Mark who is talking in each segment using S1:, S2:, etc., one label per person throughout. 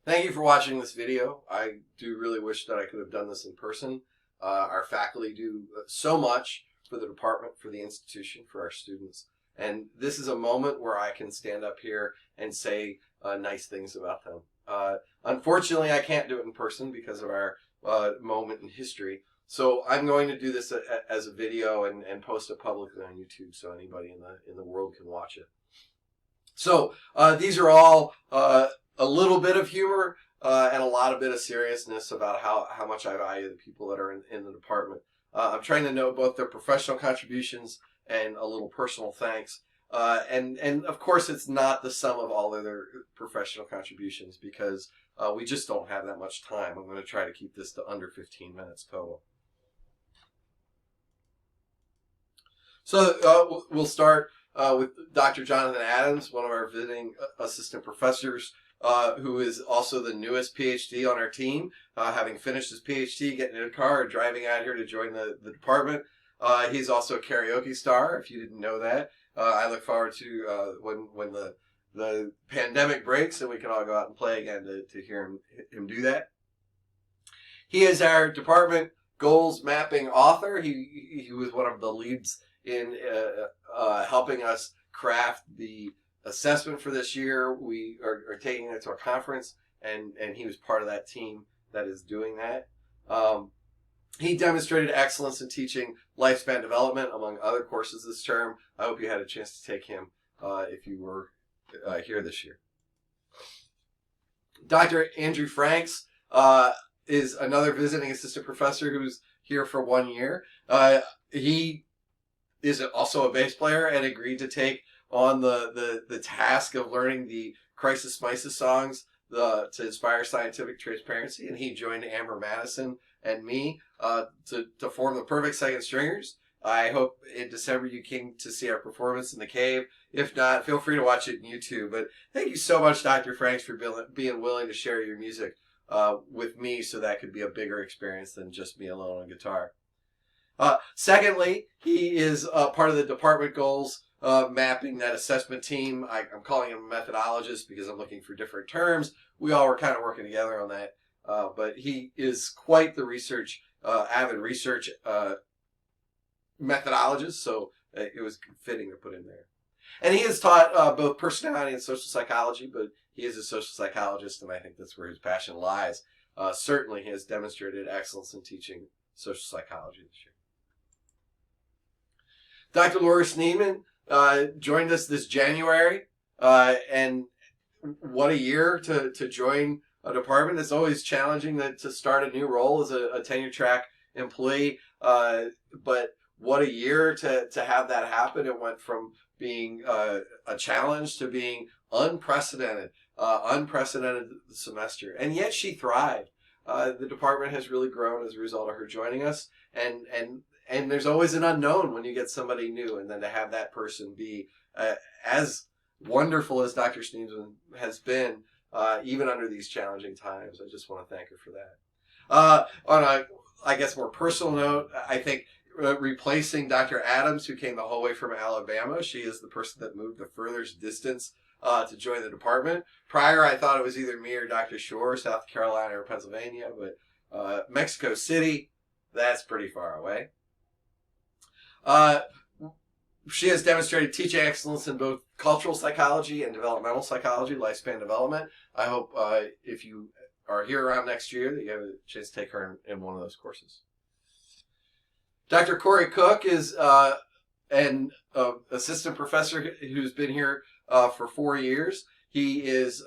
S1: Thank you for watching this video. I do really wish that I could have done this in person. Our faculty do so much for the department, for the institution, for our students. And this is a moment where I can stand up here and say nice things about them. Unfortunately, I can't do it in person because of our moment in history. So I'm going to do this as a video and post it publicly on YouTube so anybody in the world can watch it. So these are all a little bit of humor and a lot of bit of seriousness about how much I value the people that are in the department. I'm trying to note both their professional contributions and a little personal thanks. And of course, it's not the sum of all of their professional contributions because we just don't have that much time. I'm going to try to keep this to under 15 minutes total. So we'll start with Dr. Jonathan Adams, one of our visiting assistant professors, who is also the newest PhD on our team, having finished his PhD, getting in a car, and driving out here to join the department. He's also a karaoke star, if you didn't know that. I look forward to when the pandemic breaks and we can all go out and play again to hear him do that. He is our department goals mapping author. He was one of the leads in helping us craft the assessment for this year. We are taking it to a conference, and he was part of that team that is doing that. He demonstrated excellence in teaching lifespan development, among other courses this term. I hope you had a chance to take him if you were here this year. Dr. Andrew Franks is another visiting assistant professor who's here for 1 year. He is also a bass player and agreed to take on the task of learning the Crisis Mises songs to inspire scientific transparency, and he joined Amber Madison and me to form the perfect second stringers. I hope in December you came to see our performance in the cave. If not, feel free to watch it on YouTube. But thank you so much, Dr. Franks, for being willing to share your music with me so that could be a bigger experience than just me alone on guitar. Secondly, he is part of the department goals mapping, that assessment team. I'm calling him a methodologist because I'm looking for different terms. We all were kind of working together on that. But he is quite the avid research methodologist, so it was fitting to put in there. And he has taught both personality and social psychology, but he is a social psychologist, and I think that's where his passion lies. Certainly, he has demonstrated excellence in teaching social psychology this year. Dr. Laura Sneedman joined us this January, and what a year to join a department. It's always challenging to start a new role as a tenure track employee, but what a year to have that happen. It went from being a challenge to being unprecedented semester, and yet she thrived. The department has really grown as a result of her joining us, and there's always an unknown when you get somebody new, and then to have that person be as wonderful as Dr. Sneedman has been, even under these challenging times. I just want to thank her for that. On a, I guess, more personal note, I think replacing Dr. Adams, who came the whole way from Alabama, she is the person that moved the furthest distance to join the department. Prior, I thought it was either me or Dr. Shore, South Carolina or Pennsylvania, but Mexico City, that's pretty far away. She has demonstrated teaching excellence in both cultural psychology and developmental psychology, lifespan development. I hope if you are here around next year that you have a chance to take her in one of those courses. Dr. Corey Cook is an assistant professor who's been here for 4 years. He is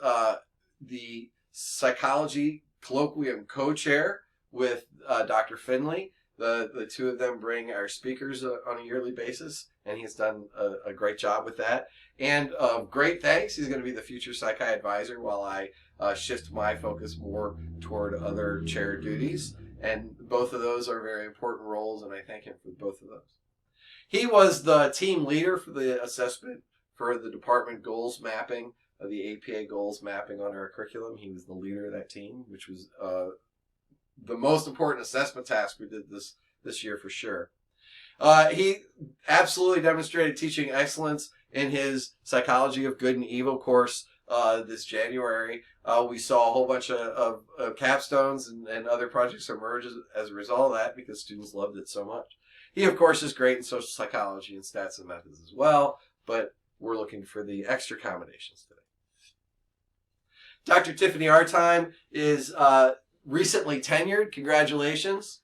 S1: the psychology colloquium co-chair with Dr. Finley. The two of them bring our speakers on a yearly basis, and he's done a great job with that. And great thanks, he's going to be the future psych advisor while I shift my focus more toward other chair duties. And both of those are very important roles, and I thank him for both of those. He was the team leader for the assessment for the department goals mapping, the APA goals mapping on our curriculum. He was the leader of that team, which was the most important assessment task we did this year for sure. He absolutely demonstrated teaching excellence in his Psychology of Good and Evil course. this January. We saw a whole bunch of capstones and other projects emerge as a result of that because students loved it so much. He, of course, is great in social psychology and stats and methods as well, but we're looking for the extra accommodations today. Dr. Tiffany Artime is recently tenured. Congratulations.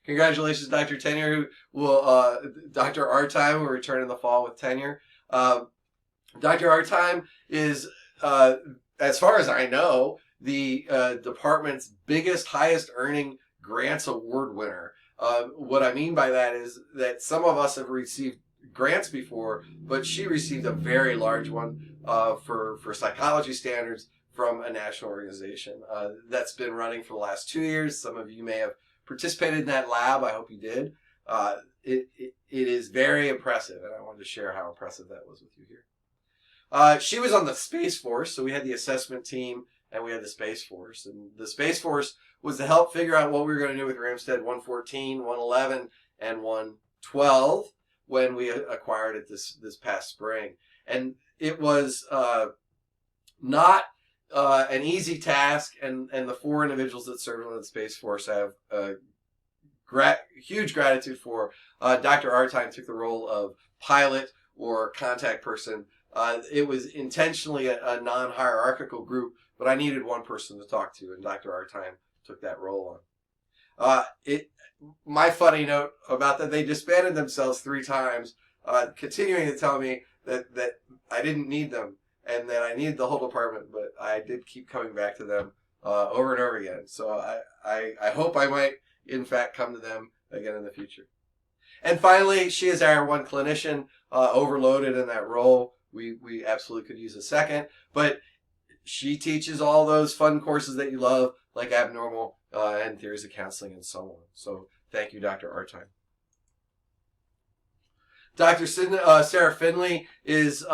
S1: Congratulations, Dr. Tenure, Dr. Artime will return in the fall with tenure. Dr. Artime is, as far as I know, the department's biggest, highest earning grants award winner. What I mean by that is that some of us have received grants before, but she received a very large one for psychology standards from a national organization. That's been running for the last 2 years. Some of you may have participated in that lab. I hope you did. It is very impressive, and I wanted to share how impressive that was with you here. She was on the Space Force, so we had the assessment team and we had the Space Force. And the Space Force was to help figure out what we were going to do with Ramstead 114, 111, and 112 when we acquired it this past spring. And it was not an easy task, and the 4 individuals that served on the Space Force have huge gratitude for. Dr. Artime took the role of pilot or contact person. It was intentionally a non-hierarchical group, but I needed one person to talk to, and Dr. Artime took that role on. My funny note about that, they disbanded themselves 3 times, continuing to tell me that I didn't need them and that I needed the whole department, but I did keep coming back to them over and over again. So I hope I might, in fact, come to them again in the future. And finally, she is our one clinician, overloaded in that role. We absolutely could use a second, but she teaches all those fun courses that you love, like abnormal and theories of counseling and so on. So thank you, Dr. Artime. Dr. Sarah Finley is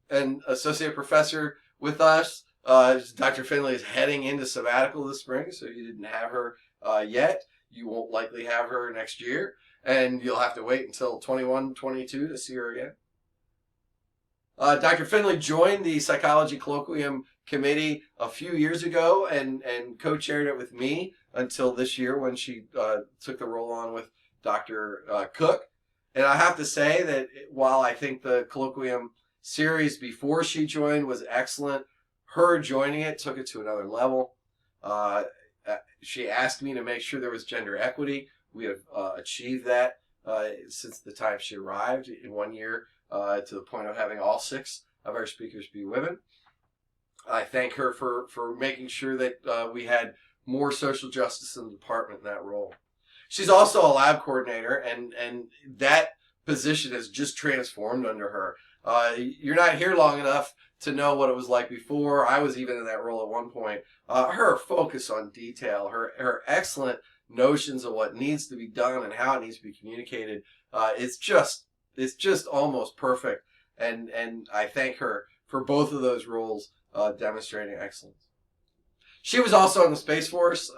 S1: an associate professor with us. Dr. Finley is heading into sabbatical this spring, so you didn't have her yet. You won't likely have her next year, and you'll have to wait until 21, 22 to see her again. Dr. Finley joined the Psychology Colloquium Committee a few years ago and co-chaired it with me until this year when she took the role on with Dr. Cook. And I have to say that while I think the Colloquium series before she joined was excellent, her joining it took it to another level. She asked me to make sure there was gender equity. We have achieved that since the time she arrived in 1 year, to the point of having all 6 of our speakers be women. I thank her for making sure that we had more social justice in the department in that role. She's also a lab coordinator, and that position has just transformed under her. You're not here long enough to know what it was like before. I was even in that role at one point. Her focus on detail, her excellent notions of what needs to be done and how it needs to be communicated, it's just almost perfect. And I thank her for both of those roles, demonstrating excellence. She was also in the Space Force.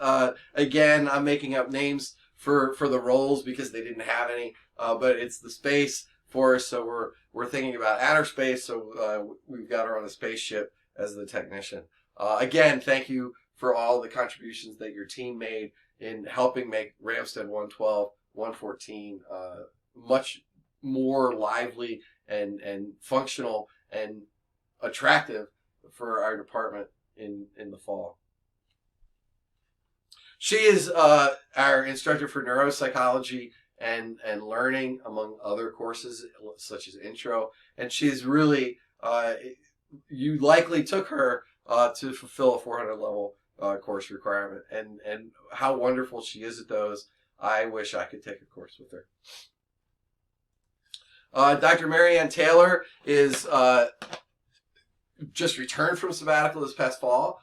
S1: Again, I'm making up names for the roles because they didn't have any, but it's the Space Force, so we're thinking about outer space, so we've got her on a spaceship as the technician. Again, thank you for all the contributions that your team made in helping make Ramstead 112, 114 much more lively and functional and attractive for our department in the fall. She is our instructor for neuropsychology and learning, among other courses such as intro, and she's really you likely took her to fulfill a 400 level course requirement, and how wonderful she is at those. I wish I could take a course with her. Dr. Marianne Taylor is just returned from sabbatical this past fall.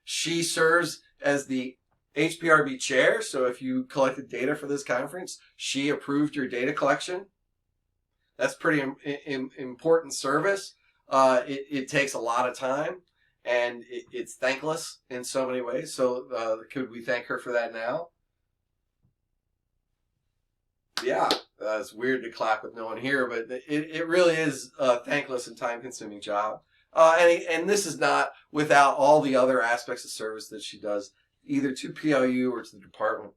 S1: She serves as the HPRB chair, so if you collected data for this conference, she approved your data collection. That's pretty important service. It takes a lot of time, and it's thankless in so many ways. So could we thank her for that now? Yeah, it's weird to clap with no one here, but it really is a thankless and time-consuming job. And this is not without all the other aspects of service that she does, either to PLU or to the department.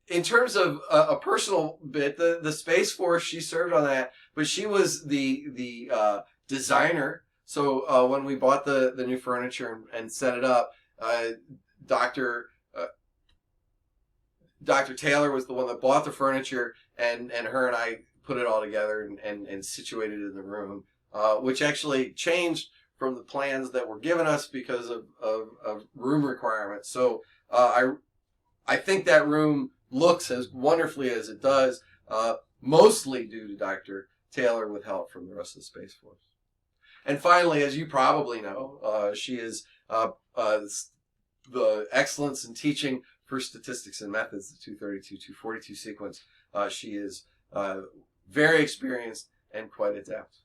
S1: In terms of a personal bit, the Space Force, she served on that, but she was the designer. So when we bought the new furniture and set it up, Dr. Taylor was the one that bought the furniture, and her and I put it all together and situated it in the room, which actually changed from the plans that were given us because of room requirements. So I think that room looks as wonderfully as it does, mostly due to Dr. Taylor with help from the rest of the Space Force. And finally, as you probably know, she is the excellence in teaching for statistics and methods, the 232-242 sequence. She is very experienced and quite adept.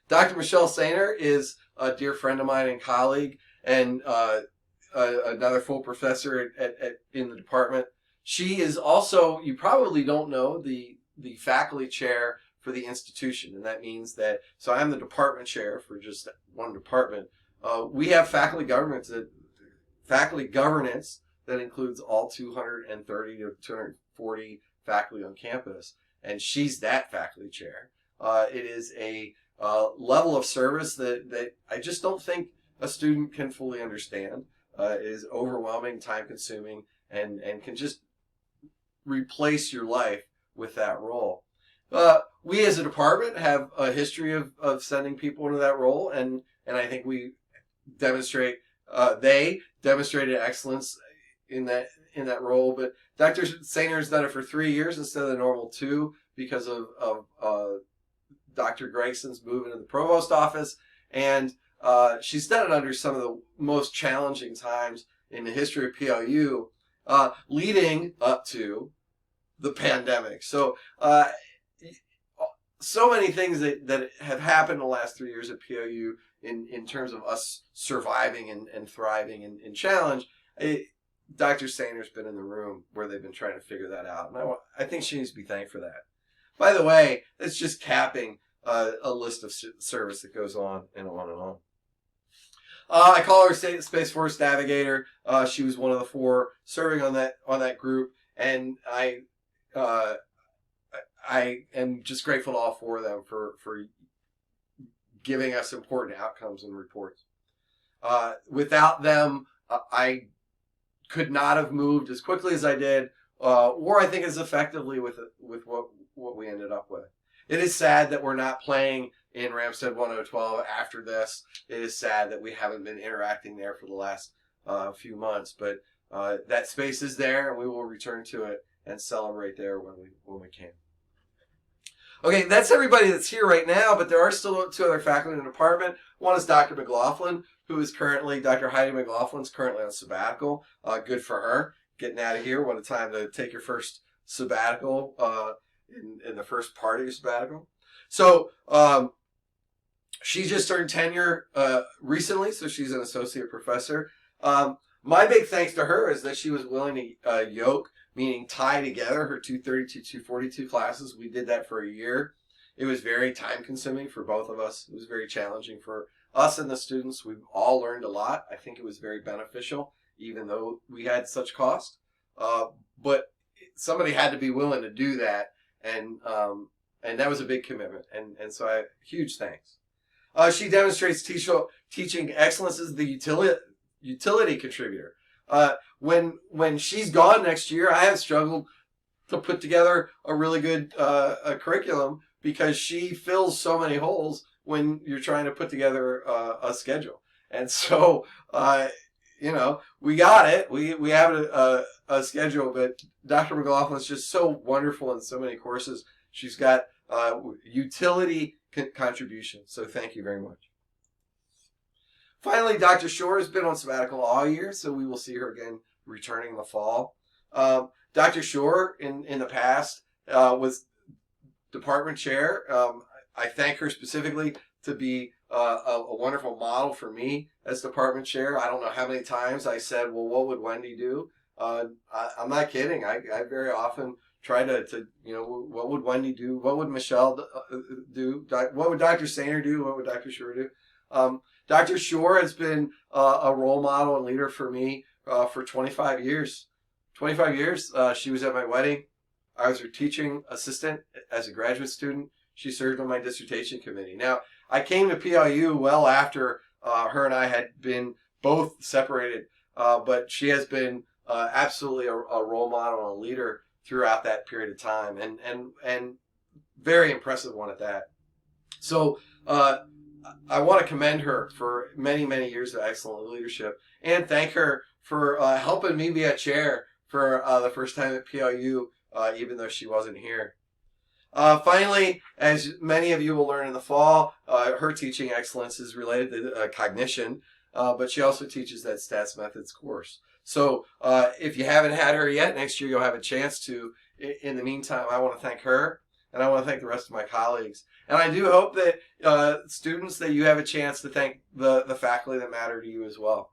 S1: Dr. Michelle Sainer is a dear friend of mine and colleague, and another full professor in the department. She is also, you probably don't know, the faculty chair for the institution, and that means that, so I'm the department chair for just one department. We have faculty governance that includes all 230 to 240 faculty on campus, and she's that faculty chair. It is a level of service that I just don't think a student can fully understand. It is overwhelming, time-consuming, and can just replace your life with that role. We as a department have a history of sending people into that role, and I think we demonstrate, they demonstrated excellence in that role. But Dr. Sainer has done it for 3 years instead of the normal 2 because of Dr. Gregson's move into the provost office, and she's done it under some of the most challenging times in the history of PLU, leading up to the pandemic. So many things that have happened in the last 3 years at PLU in terms of us surviving and thriving in challenge. Dr. Sainer's been in the room where they've been trying to figure that out, and I think she needs to be thanked for that. By the way, it's just capping a list of service that goes on and on and on. I call her Space Force Navigator. She was one of the 4 serving on that group, and I am just grateful to all 4 of them for giving us important outcomes and reports. Without them, I could not have moved as quickly as I did, or I think as effectively with what we ended up with. It is sad that we're not playing in Ramstead 1012 after this. It is sad that we haven't been interacting there for the last few months, but that space is there, and we will return to it and celebrate there when we can. Okay, that's everybody that's here right now, but there are still 2 other faculty in the department. One is Dr. McLaughlin, Dr. Heidi McLaughlin's currently on sabbatical. Good for her, getting out of here. What a time to take your first sabbatical in the first part of your sabbatical. So she just earned tenure recently, so she's an associate professor. My big thanks to her is that she was willing to yoke, meaning tie together her 232-242 classes. We did that for a year. It was very time-consuming for both of us. It was very challenging for us and the students. We've all learned a lot. I think it was very beneficial, even though we had such cost. But somebody had to be willing to do that, and that was a big commitment. And so huge thanks. She demonstrates teaching excellence as the utility contributor. When she's gone next year, I have struggled to put together a really good curriculum because she fills so many holes when you're trying to put together a schedule. And so, we got it. We have a schedule, but Dr. McLaughlin is just so wonderful in so many courses. She's got utility contribution. So thank you very much. Finally, Dr. Shore has been on sabbatical all year, so we will see her again returning in the fall. Dr. Shore, in the past, was department chair. I thank her specifically to be a wonderful model for me as department chair. I don't know how many times I said, well, what would Wendy do? I'm not kidding. I very often try to, what would Wendy do? What would Michelle do? What would Dr. Sainer do? What would Dr. Shore do? Dr. Shore has been a role model and leader for me for 25 years. 25 years. She was at my wedding. I was her teaching assistant as a graduate student. She served on my dissertation committee. Now, I came to PLU well after her and I had been both separated, but she has been absolutely a role model and a leader throughout that period of time, and very impressive one at that. So I want to commend her for many, many years of excellent leadership, and thank her for helping me be a chair for the first time at PLU, even though she wasn't here. Finally, as many of you will learn in the fall, her teaching excellence is related to cognition, but she also teaches that stats methods course. So if you haven't had her yet, next year you'll have a chance to. In the meantime, I want to thank her, and I want to thank the rest of my colleagues. And I do hope that students, that you have a chance to thank the faculty that matter to you as well.